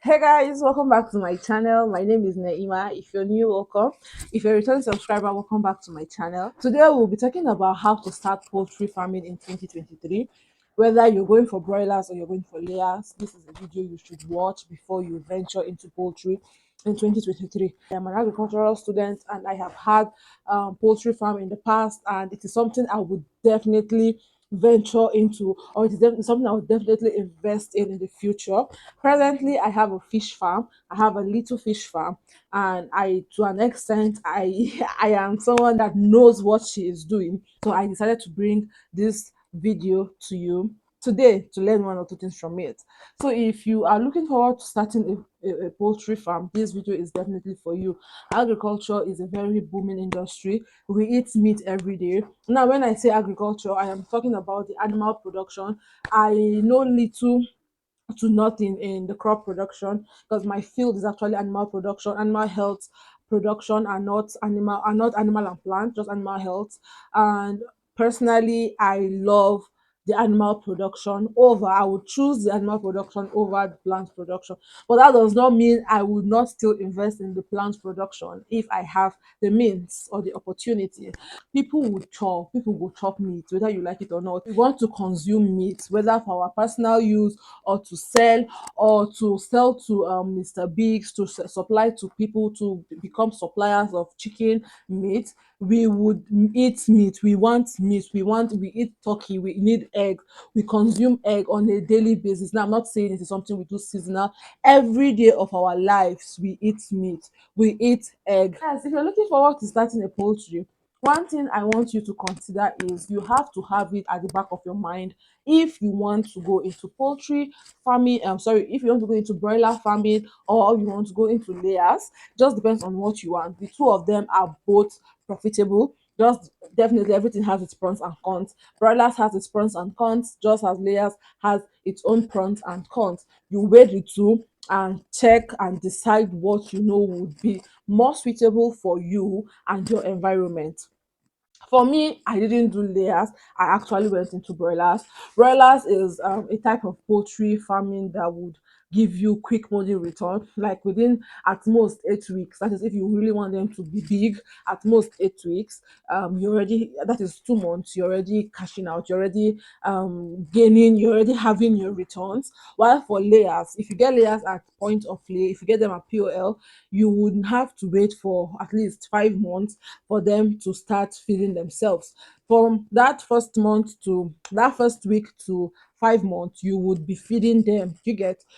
Hey guys, welcome back to my channel. My name is NAIMA. If you're new, welcome. If you're a returning subscriber, welcome back to my channel. Today we'll be talking about how to start poultry farming in 2023. Whether you're going for broilers or you're going for layers, this is a video you should watch before you venture into poultry in 2023. I'm an agricultural student and I have had poultry farm in the past, and it is something I would definitely venture into, or it is something I would definitely invest in the future. Presently, I have a fish farm. I have a little fish farm, and to an extent, I am someone that knows what she is doing. So I decided to bring this video to you today to learn one or two things from it. So if you are looking forward to starting a poultry farm, this video is definitely for you. Agriculture is a very booming industry. We eat meat every day. Now, when I say agriculture, I am talking about the animal production. I know little to nothing in the crop production because my field is actually animal production, animal health production, and not animal and plant, just animal health. And personally, I love the animal production over I would choose the animal production over the plant production, but that does not mean I would not still invest in the plant production if I have the means or the opportunity. People will chop meat whether you like it or not. We want to consume meat whether for our personal use or to sell to Mr. Biggs, to supply to people, to become suppliers of chicken meat. We would eat meat. We want meat. We eat turkey. We need egg. We consume egg on a daily basis. Now, I'm not saying it is something we do seasonal. Every day of our lives, we eat meat. We eat egg. Yes, if you're looking forward to starting a poultry, one thing I want you to consider is you have to have it at the back of your mind if you want to go into poultry farming. If you want to go into broiler farming or you want to go into layers, just depends on what you want. The two of them are both profitable. Just definitely everything has its pros and cons. Broilers has its pros and cons, just as layers has its own pros and cons. You weigh the two and check and decide what you know would be more suitable for you and your environment. For me, I didn't do layers. I actually went into broilers. Broilers is a type of poultry farming that would give you quick money return, like within at most 8 weeks. That is, if you really want them to be big, at most 8 weeks. You already that is 2 months. You're already cashing out. You're already gaining. You're already having your returns. While for layers, if you get layers at point of lay, if you get them at POL, you would have to wait for at least 5 months for them to start feeding themselves. From that first month to that first week to 5 months, you would be feeding them.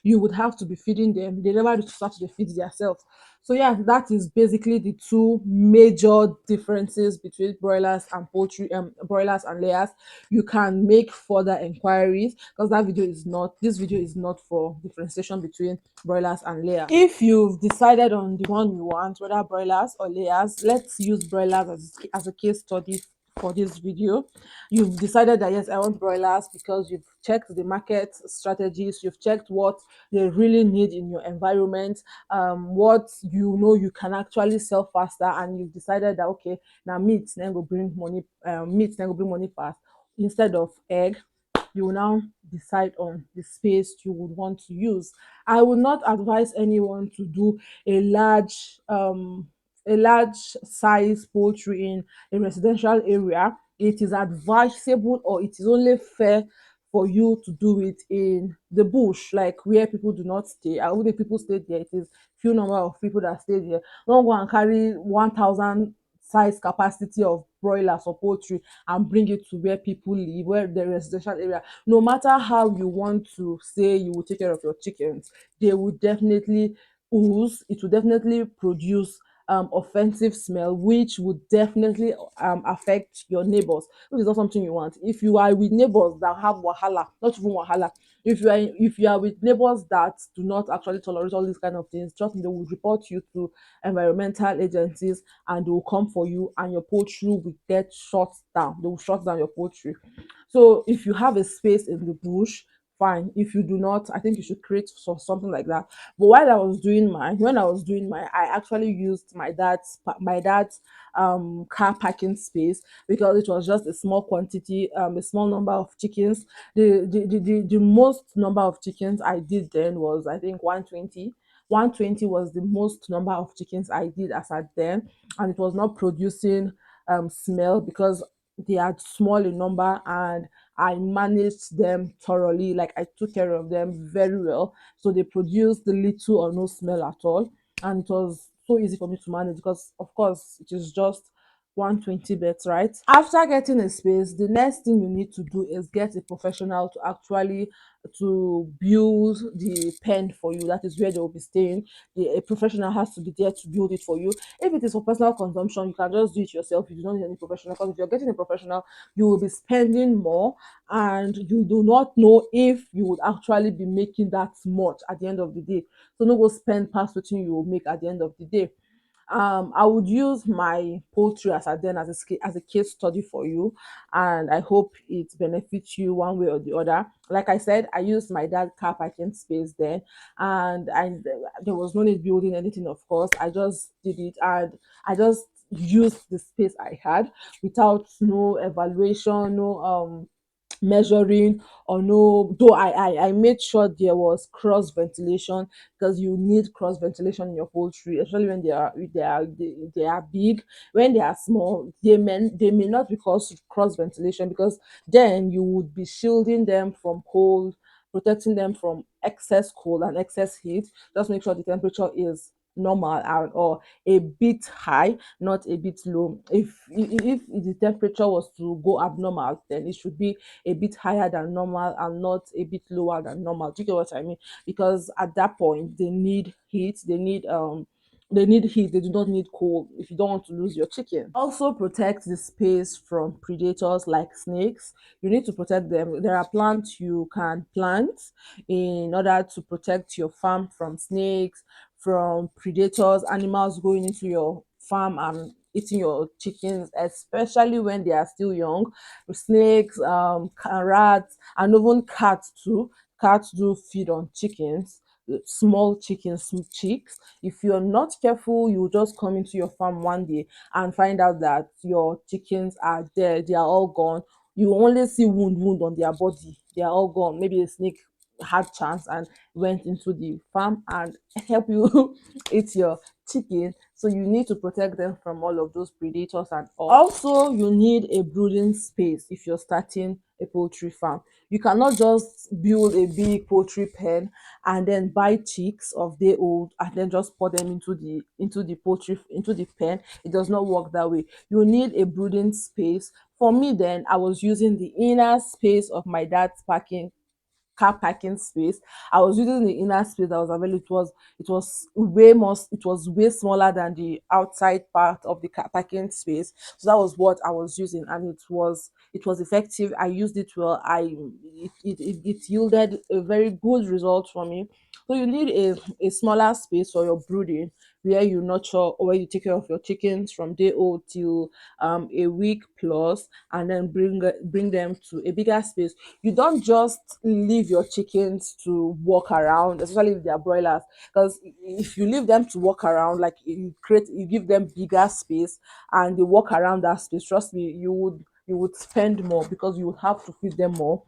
You would have to be feeding them. They never start to feed themselves. So yeah, that is basically the two major differences between broilers and poultry, broilers and layers. You can make further inquiries because this video is not for differentiation between broilers and layers. If you've decided on the one you want, whether broilers or layers, let's use broilers as a case study for this video. You've decided that yes, I want broilers because you've checked the market strategies, you've checked what they really need in your environment, what you know you can actually sell faster, and you've decided that okay, now meat then go bring money fast instead of egg. You will now decide on the space you would want to use. I would not advise anyone to do a large size poultry in a residential area. It is advisable, or it is only fair for you to do it in the bush, like where people do not stay. And when the people stay there, it is few number of people that stay there. Don't go and carry 1,000 size capacity of broilers or poultry and bring it to where people live, where the residential area. No matter how you want to say you will take care of your chickens, they will definitely ooze. It will definitely produce offensive smell, which would definitely affect your neighbors, which is not something you want. If you are with neighbors that have wahala, not even wahala, if you are with neighbors that do not actually tolerate all these kind of things, trust me, they will report you to environmental agencies, and they will come for you, and your poultry will get shut down. They will shut down your poultry. So if you have a space in the bush, fine. If you do not, I think you should create something like that. But while I was doing mine, when I was doing mine, I actually used my dad's car parking space, because it was just a small quantity, a small number of chickens. The most number of chickens I did then was, I think, 120. 120 was the most number of chickens I did as at then, and it was not producing smell, because they are small in number, and I managed them thoroughly. Like, I took care of them very well, so they produced little or no smell at all, and it was so easy for me to manage, because of course it is just 120 beds, right? After getting a space, the next thing you need to do is get a professional to actually to build the pen for you. That is where they will be staying. A professional has to be there to build it for you. If it is for personal consumption, you can just do it yourself. You don't need any professional, because if you're getting a professional, you will be spending more, and you do not know if you would actually be making that much at the end of the day. So no go spend past what you will make at the end of the day. I would use my poultry as a then as a case study for you, and I hope it benefits you one way or the other. Like I said, I used my dad car parking space then, and there was no need building anything. Of course, I just did it, and I just used the space I had without no evaluation, no measuring, or no. Though I made sure there was cross ventilation, because you need cross ventilation in your poultry, especially when they are big. When they are small, they may not be cross ventilation, because then you would be shielding them from cold, protecting them from excess cold and excess heat. Just make sure the temperature is normal, or a bit high, not a bit low. If the temperature was to go abnormal, then it should be a bit higher than normal, and not a bit lower than normal. Do you get what I mean? Because at that point they need heat, they need heat, they do not need cold, if you don't want to lose your chicken. Also, protect the space from predators like snakes. You need to protect them. There are plants you can plant in order to protect your farm from snakes, from predators, animals going into your farm and eating your chickens, especially when they are still young. Snakes, rats, and even cats too. Cats do feed on chickens, small chickens, chicks. If you're not careful, you will just come into your farm one day and find out that your chickens are there, they are all gone. You only see wound on their body, they are all gone. Maybe a snake had chance and went into the farm and help you eat your chicken. So you need to protect them from all of those predators and all. Also, you need a brooding space if you're starting a poultry farm. You cannot just build a big poultry pen and then buy chicks of day old and then just pour them into the pen. It does not work that way. You need a brooding space. For me then, I was using the inner space of my dad's car parking space. I was using the inner space that was available. It was way smaller than the outside part of the car parking space. So that was what I was using, and it was effective. I used it well. It yielded a very good result for me. So you need a smaller space for your brooding, where you nurture, or where you take care of your chickens from day old till a week plus, and then bring them to a bigger space. You don't just leave your chickens to walk around, especially if they are broilers, because if you leave them to walk around, like you give them bigger space and they walk around that space, trust me, you would spend more, because you would have to feed them more.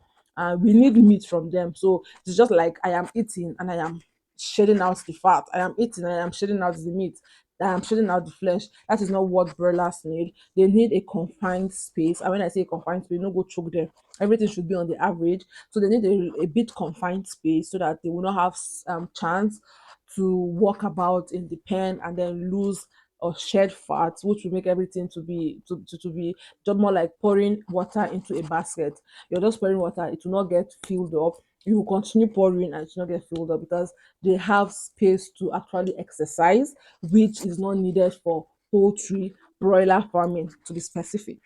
We need meat from them, so it's just like I am eating and I am shedding out the fat. I am eating and I am shedding out the meat. I am shedding out the flesh. That is not what broilers need. They need a confined space. And when I say confined space, no go choke them. Everything should be on the average. So they need a bit confined space, so that they will not have chance to walk about in the pen and then lose or shed fat, which will make everything to be just more like pouring water into a basket. You're just pouring water, it will not get filled up. You will continue pouring and it will not get filled up, because they have space to actually exercise, which is not needed for poultry, broiler farming to be specific.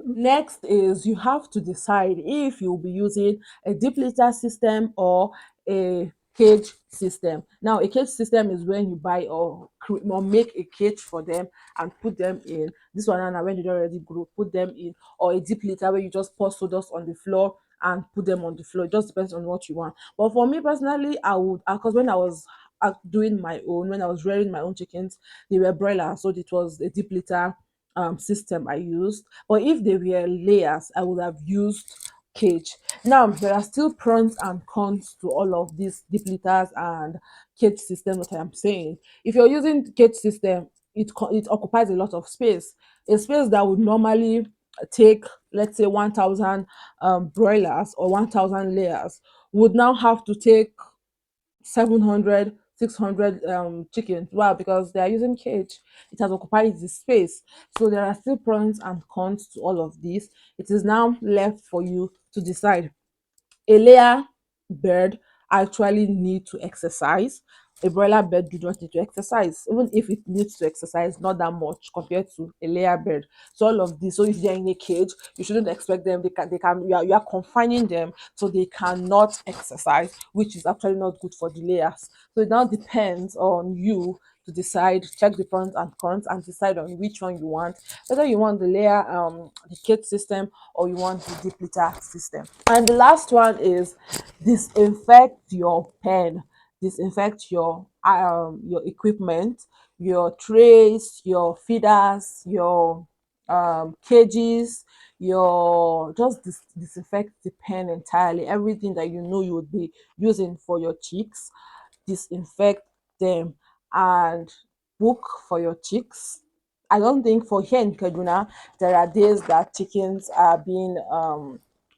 Next is, you have to decide if you'll be using a deep litter system or a cage system. Now, a cage system is when you buy or make a cage for them and put them in. This one, now when they don't already grow, put them in. Or a deep litter, where you just pour sawdust on the floor and put them on the floor. It just depends on what you want. But for me personally, I would, because when I was doing my own, when I was rearing my own chickens, they were broilers, so it was a deep litter system I used. But if they were layers, I would have used cage. Now there are still pros and cons to all of these deep litters and cage system that I am saying. If you're using cage system, it occupies a lot of space, a space that would normally take, let's say, 1,000 broilers or 1,000 layers, would now have to take 700, 600 chickens. Wow, because they are using cage, it has occupied the space. So there are still pros and cons to all of this. It is now left for you to decide. A layer bird actually need to exercise. A broiler bird do not need to exercise, even if it needs to exercise, not that much compared to a layer bird. So all of this, so if they're in a cage, you shouldn't expect them, they can you are confining them, so they cannot exercise, which is actually not good for the layers. So it now depends on you to decide, check the pros and cons, and decide on which one you want, whether you want the layer the cage system, or you want the deep litter system. And the last one is disinfect your pen, disinfect your equipment, your trays, your feeders, your cages, your just disinfect the pen entirely. Everything that you know you would be using for your chicks, disinfect them, and book for your chicks. I don't think for here in Kaduna there are days that chickens are being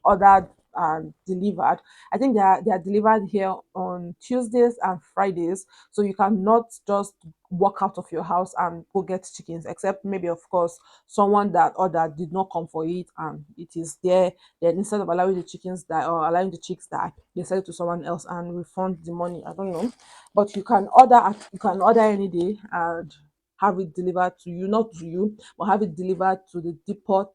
ordered and delivered. I think they are delivered here on Tuesdays and Fridays. So you cannot just walk out of your house and go get chickens, except maybe of course someone that ordered did not come for it and it is there. Then instead of allowing the chickens die or allowing the chicks die, they sell it to someone else and refund the money. I don't know. But you can order any day and have it delivered to you, not to you, but have it delivered to the depot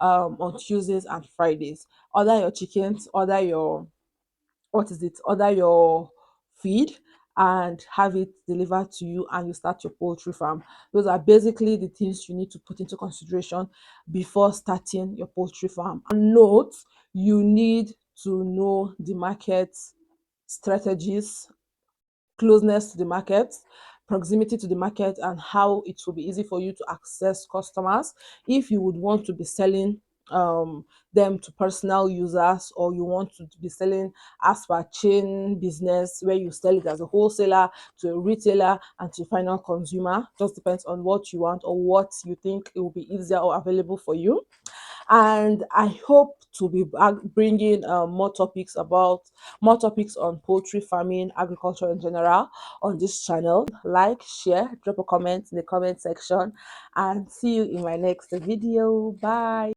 on Tuesdays and Fridays. Order your chickens, order your, what is it, order your feed, and have it delivered to you, and you start your poultry farm. Those are basically the things you need to put into consideration before starting your poultry farm. And note, you need to know the market strategies, closeness to the market, proximity to the market, and how it will be easy for you to access customers. If you would want to be selling them to personal users, or you want to be selling as per chain business where you sell it as a wholesaler to a retailer and to a final consumer, just depends on what you want or what you think it will be easier or available for you. And I hope to be back bringing more topics on poultry farming, agriculture in general on this channel. Like, share, drop a comment in the comment section, and see you in my next video. Bye.